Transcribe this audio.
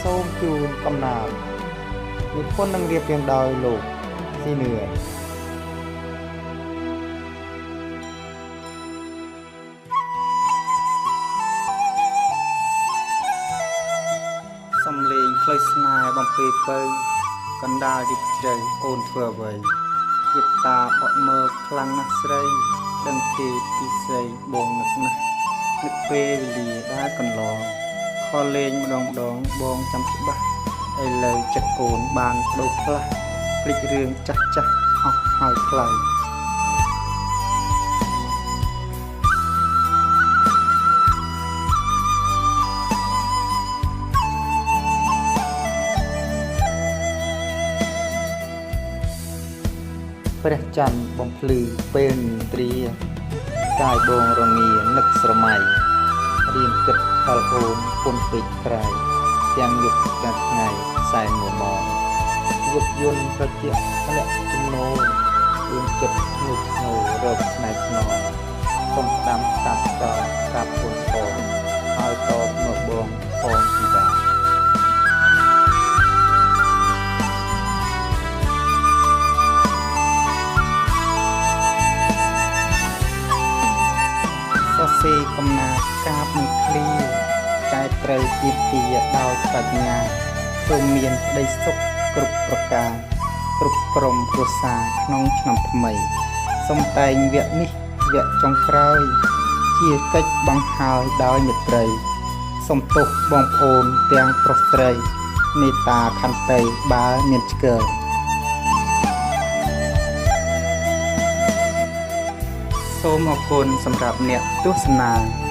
សូមជូនកំណាព្យនិពន្ធនឹងរៀបរៀងដោយលោកស៊ីនឿសំលេងខ្លីស្នេហ៍បំពេពៅកណ្ដាលយប់ជ្រៅអូនធ្វើអ្វីជាតាបក់មើលខ្លាំងណាស់ស្រីដឹងទេពីស្រីបងនឹកណាស់នឹកពេលវេលាដែលកន្លងខលលេងម្ដងបងចាំច្បាស់ឥឡូវចិត្តអូនបានបដូរផ្លាស់ភ្លេចរឿងចាស់អស់ហើយខ្លៅព្រះច័ន្ទបំភ្លឺពេលនិន្ទ្រាកាយបងរងានឹកស្រមៃរៀនគិតខលអូនពុនពេកក្រៃទាំងយប់ទាំងថ្ងៃសែនមួម៉ងយប់យន្តប្រតិធ្លាក់ចំណូលរឿងចិត្តធ្ងន់ធ្ងររកស្នេហ៍ស្នងសុំស្ដាំកាប់តកាប់ពុនផងហើយតបមកបងផងពីបាសរសេរកំណាព្យកាបនឹងឃ្លីតែត្រូវទៀបទាដោយប្រាជ្ញាសូមមានក្តីសុខគ្រប់ប្រការគ្រប់ក្រុមគ្រួសារក្នុងឆ្នាំថ្មីសូមតែងវគ្គនេះវគ្គចុងក្រោយជាកិច្ចបង្ហើយដោយមេត្រីសូមទោសបងប្អូនទាំងប្រុសស្រីមេត្តាខន្តីបើមានឆ្កើសូមអរគុណសម្រាប់អ្នកទស្សនា